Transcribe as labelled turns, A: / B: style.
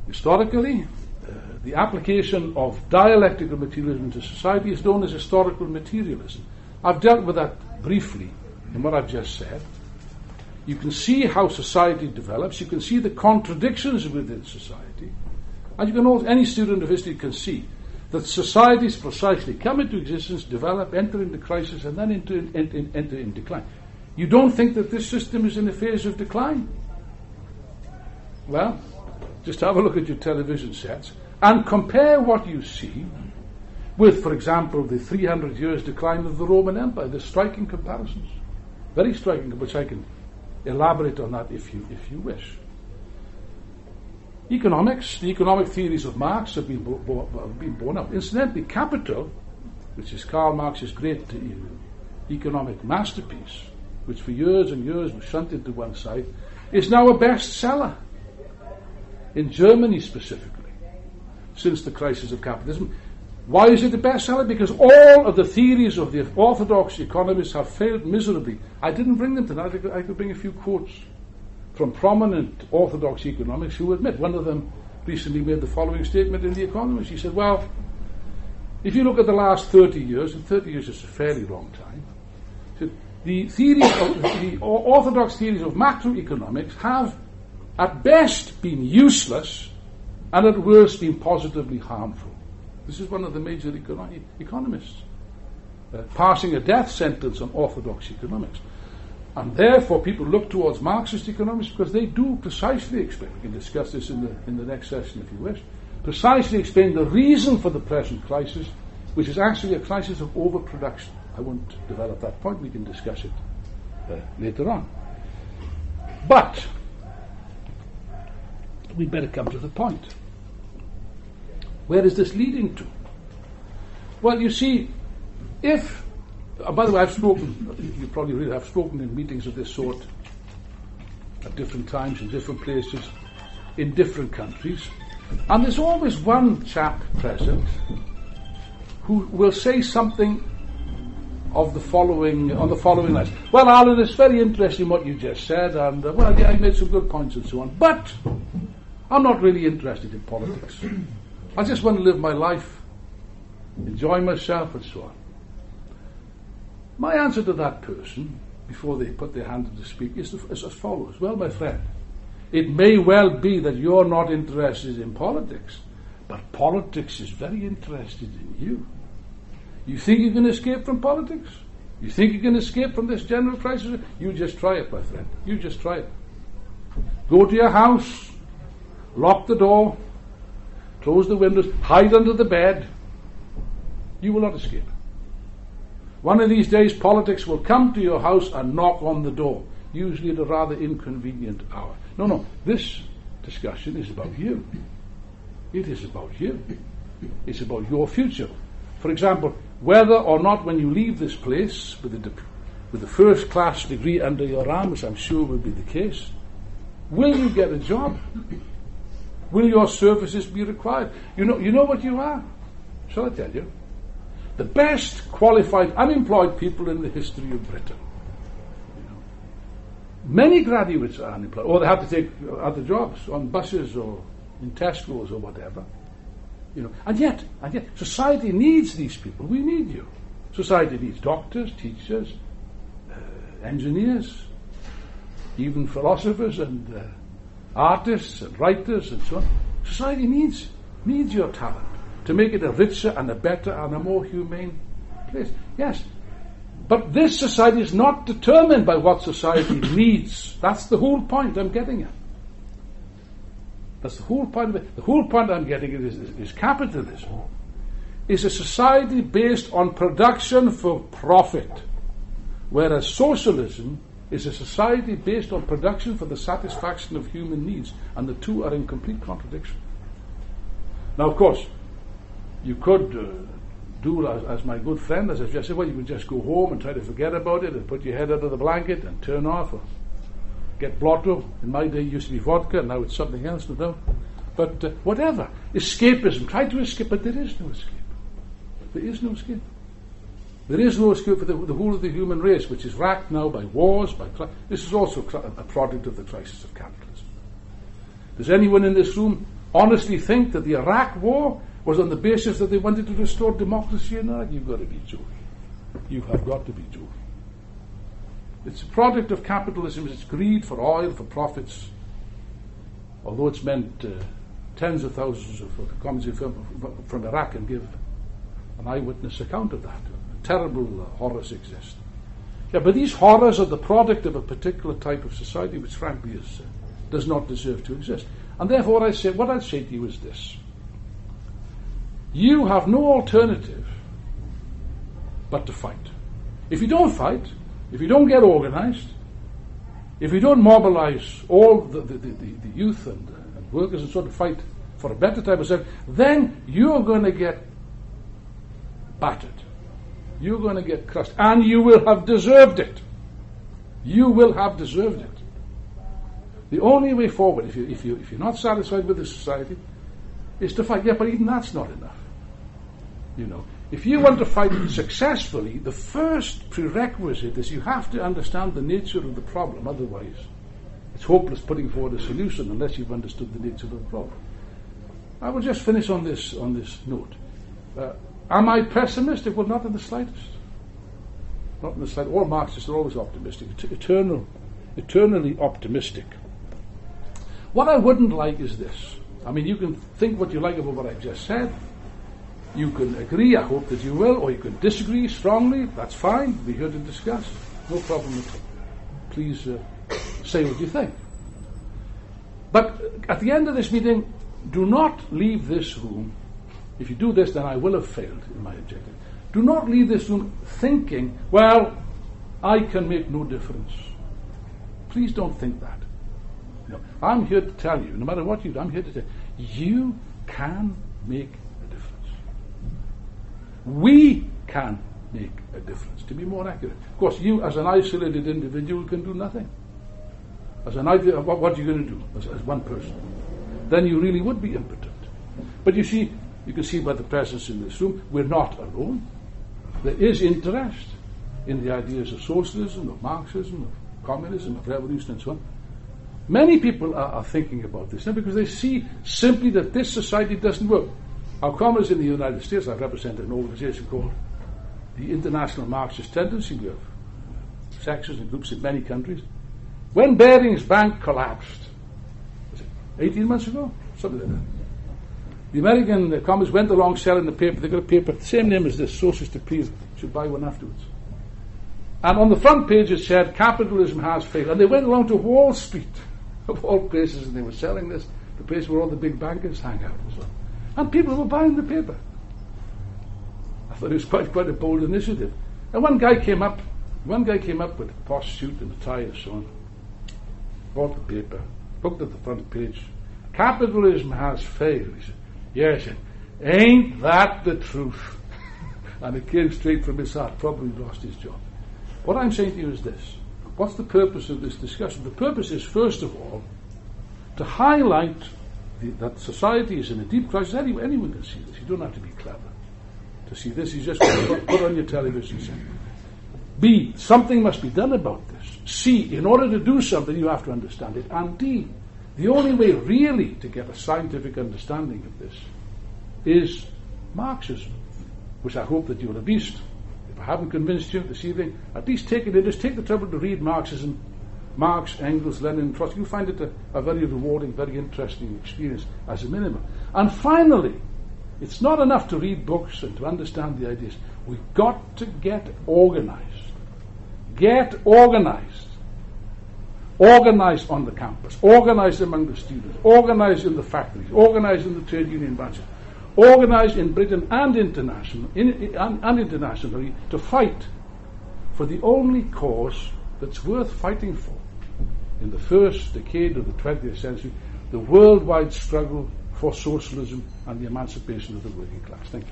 A: Historically, the application of dialectical materialism to society is known as historical materialism. I've dealt with that briefly in what I've just said. You can see how society develops, you can see the contradictions within society, and you can also, any student of history can see that societies precisely come into existence, develop, enter into crisis, and then enter in decline. You don't think that this system is in a phase of decline? Well, just have a look at your television sets and compare what you see with, for example, the 300 years decline of the Roman Empire. There's striking comparisons, very striking, which I can elaborate on that if you wish. Economics, the economic theories of Marx have been borne out. Incidentally, Capital, which is Karl Marx's great economic masterpiece, which for years and years was shunted to one side, is now a bestseller in Germany specifically, since the crisis of capitalism. Why is it a bestseller? Because all of the theories of the orthodox economists have failed miserably. I didn't bring them tonight. I could bring a few quotes from prominent orthodox economics who admit. One of them recently made the following statement in The Economist. He said, well, if you look at the last 30 years, and 30 years is a fairly long time, he said, the orthodox theories of macroeconomics have at best been useless and at worst been positively harmful. This is one of the major economists passing a death sentence on orthodox economics. And therefore people look towards Marxist economics because they do precisely explain, we can discuss this in the next session if you wish, precisely explain the reason for the present crisis, which is actually a crisis of overproduction. I won't develop that point, we can discuss it later on. But we'd better come to the point. Where is this leading to? Well, you see, by the way, I've spoken, you probably really have spoken in meetings of this sort at different times, in different places, in different countries, and there's always one chap present who will say something on the following lines. Well, Alan, it's very interesting what you just said, and well, yeah, I made some good points and so on, but I'm not really interested in politics. I just want to live my life, enjoy myself, and so on. My answer to that person, before they put their hand up to speak, is as follows. Well, my friend, it may well be that you're not interested in politics, but politics is very interested in you. You think you can escape from politics? You think you can escape from this general crisis? You just try it, my friend. You just try it. Go to your house, lock the door, close the windows, hide under the bed. You will not escape. One of these days, politics will come to your house and knock on the door, usually at a rather inconvenient hour. No, this discussion is about you. It is about you. It's about your future. For example, whether or not when you leave this place with the first-class degree under your arm, which I'm sure will be the case, will you get a job? Will your services be required? You know what you are? Shall I tell you? The best qualified unemployed people in the history of Britain. Many graduates are unemployed, or they have to take other jobs on buses or in Tesco's or whatever. And yet, society needs these people. We need you. Society needs doctors, teachers, engineers, even philosophers and artists and writers and so on. Society needs your talent to make it a richer and a better and a more humane place. Yes, but this society is not determined by what society needs. That's the whole point I'm getting at. That's the whole point of it. The whole point I'm getting at is capitalism is a society based on production for profit, whereas socialism is a society based on production for the satisfaction of human needs, and the two are in complete contradiction. Now, of course, you could do as my good friend, as I've just said, well, you could just go home and try to forget about it and put your head under the blanket and turn off or get blotto. In my day it used to be vodka, now it's something else, no doubt. But whatever. Escapism. Try to escape, but there is no escape. There is no escape. There is no escape for the whole of the human race, which is racked now by wars, this is also a product of the crisis of capitalism. Does anyone in this room honestly think that the Iraq war was on the basis that they wanted to restore democracy in Iraq? You've got to be joking. You have got to be joking. It's a product of capitalism. It's greed for oil, for profits. Although it's meant tens of thousands of communists from Iraq can give an eyewitness account of that. Terrible horrors exist. Yeah, but these horrors are the product of a particular type of society which frankly does not deserve to exist. And therefore what I say to you is this. You have no alternative but to fight. If you don't fight, if you don't get organized, if you don't mobilize all the youth and workers and so on to fight for a better type of society, then you're going to get battered. You're going to get crushed. And you will have deserved it. You will have deserved it. The only way forward, if you're not satisfied with the society, is to fight. Yeah, but even that's not enough. You know, if you want to fight successfully, the first prerequisite is you have to understand the nature of the problem. Otherwise, it's hopeless putting forward a solution unless you've understood the nature of the problem. I will just finish on this note. Am I pessimistic? Well, not in the slightest. Not in the slightest. All Marxists are always optimistic, eternally optimistic. What I wouldn't like is this. I mean, you can think what you like about what I've just said. You can agree, I hope that you will, or you can disagree strongly. That's fine. We're here to discuss. No problem at all. Please say what you think. But at the end of this meeting, do not leave this room. If you do this, then I will have failed in my objective. Do not leave this room thinking, well, I can make no difference. Please don't think that. No, I'm here to tell you, no matter what you do, I'm here to tell you, you can make a difference. We can make a difference, to be more accurate. Of course, you as an isolated individual can do nothing. As an idea, what are you going to do as one person? Then you really would be impotent. But you see, you can see by the presence in this room, we're not alone. There is interest in the ideas of socialism, of Marxism, of communism, of revolution, and so on. Many people are thinking about this now because they see simply that this society doesn't work. Our comrades in the United States, I represent an organization called the International Marxist Tendency. We have sections and groups in many countries. When Bering's bank collapsed, was it 18 months ago? Something like that. The American communists went along selling the paper. They got a paper, the same name as this, Socialist Appeal. You should buy one afterwards. And on the front page it said, capitalism has failed. And they went along to Wall Street, of all places, and they were selling this, the place where all the big bankers hang out and so on. And people were buying the paper. I thought it was quite a bold initiative. And one guy came up with a posh suit and a tie and so on, bought the paper, looked at the front page. Capitalism has failed. He said, yes, ain't that the truth? And it came straight from his heart, probably lost his job. What I'm saying to you is this. What's the purpose of this discussion? The purpose is, first of all, to highlight that society is in a deep crisis. Anyone can see this. You don't have to be clever to see this. You just put on your television set. B, something must be done about this. C, in order to do something, you have to understand it. And D, the only way really to get a scientific understanding of this is Marxism, which I hope that you'll at least, if I haven't convinced you this evening, at least take it in. Just take the trouble to read Marxism, Marx, Engels, Lenin, Trotsky. You find it a very rewarding, very interesting experience as a minimum. And finally, it's not enough to read books and to understand the ideas. We've got to get organized. Get organized. Organized on the campus, organized among the students, organized in the factories, organized in the trade union branches, organized in Britain and internationally to fight for the only cause that's worth fighting for in the first decade of the 20th century, the worldwide struggle for socialism and the emancipation of the working class. Thank you.